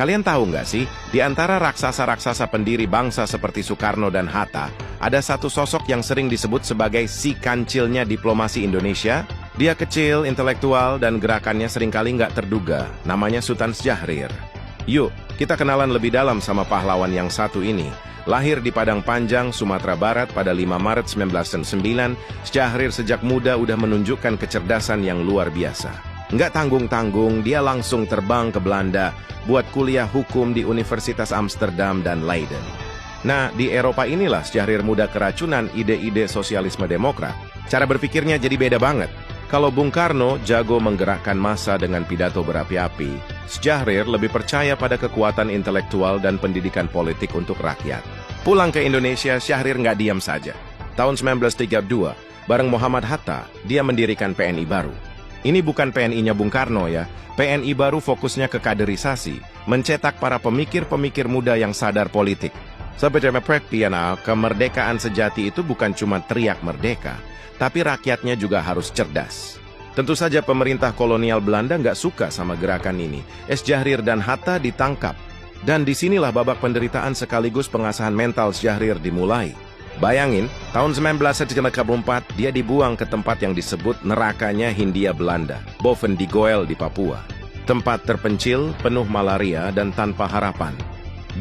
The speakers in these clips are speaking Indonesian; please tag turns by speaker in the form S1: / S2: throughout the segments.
S1: Kalian tahu nggak sih, di antara raksasa-raksasa pendiri bangsa seperti Soekarno dan Hatta, ada satu sosok yang sering disebut sebagai si kancilnya diplomasi Indonesia? Dia kecil, intelektual, dan gerakannya seringkali nggak terduga. Namanya Sultan Syahrir. Yuk, kita kenalan lebih dalam sama pahlawan yang satu ini. Lahir di Padang Panjang, Sumatera Barat pada 5 Maret 1909, Syahrir sejak muda udah menunjukkan kecerdasan yang luar biasa. Nggak tanggung-tanggung, dia langsung terbang ke Belanda buat kuliah hukum di Universitas Amsterdam dan Leiden. Nah, di Eropa inilah Syahrir muda keracunan ide-ide sosialisme demokrat. Cara berpikirnya jadi beda banget. Kalau Bung Karno jago menggerakkan massa dengan pidato berapi-api, Syahrir lebih percaya pada kekuatan intelektual dan pendidikan politik untuk rakyat. Pulang ke Indonesia, Syahrir nggak diam saja. Tahun 1932, bareng Muhammad Hatta, dia mendirikan PNI baru. Ini bukan PNI-nya Bung Karno ya. PNI baru fokusnya ke kaderisasi, mencetak para pemikir-pemikir muda yang sadar politik. Sebenarnya kemerdekaan sejati itu bukan cuma teriak merdeka, tapi rakyatnya juga harus cerdas. Tentu saja pemerintah kolonial Belanda nggak suka sama gerakan ini. Syahrir dan Hatta ditangkap. Dan disinilah babak penderitaan sekaligus pengasahan mental Syahrir dimulai. Bayangin, tahun 1934 dia dibuang ke tempat yang disebut nerakanya Hindia Belanda, Boven di Goel di Papua. Tempat terpencil, penuh malaria dan tanpa harapan.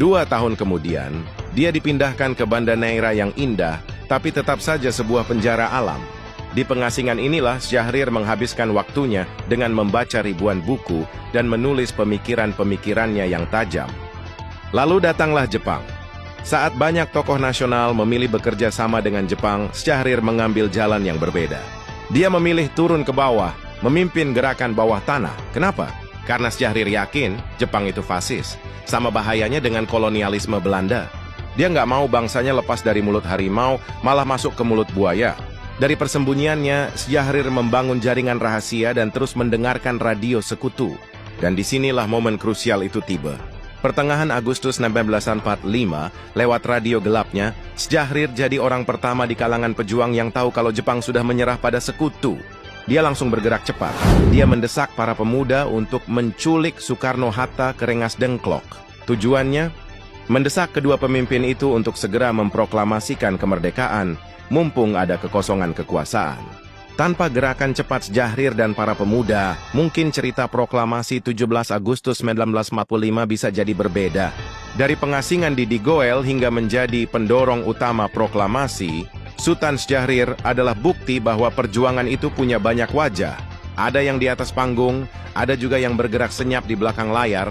S1: 2 tahun kemudian, dia dipindahkan ke Banda Neira yang indah, tapi tetap saja sebuah penjara alam. Di pengasingan inilah Syahrir menghabiskan waktunya dengan membaca ribuan buku dan menulis pemikiran-pemikirannya yang tajam. Lalu datanglah Jepang. Saat banyak tokoh nasional memilih bekerja sama dengan Jepang, Syahrir mengambil jalan yang berbeda. Dia memilih turun ke bawah, memimpin gerakan bawah tanah. Kenapa? Karena Syahrir yakin Jepang itu fasis, sama bahayanya dengan kolonialisme Belanda. Dia nggak mau bangsanya lepas dari mulut harimau, malah masuk ke mulut buaya. Dari persembunyiannya, Syahrir membangun jaringan rahasia dan terus mendengarkan radio sekutu. Dan disinilah momen krusial itu tiba. Pertengahan Agustus 1945, lewat radio gelapnya, Syahrir jadi orang pertama di kalangan pejuang yang tahu kalau Jepang sudah menyerah pada sekutu. Dia langsung bergerak cepat. Dia mendesak para pemuda untuk menculik Soekarno-Hatta ke Rengas Dengklok. Tujuannya, mendesak kedua pemimpin itu untuk segera memproklamasikan kemerdekaan, mumpung ada kekosongan kekuasaan. Tanpa gerakan cepat Syahrir dan para pemuda, mungkin cerita proklamasi 17 Agustus 1945 bisa jadi berbeda. Dari pengasingan di Digoel hingga menjadi pendorong utama proklamasi, Sultan Syahrir adalah bukti bahwa perjuangan itu punya banyak wajah. Ada yang di atas panggung, ada juga yang bergerak senyap di belakang layar,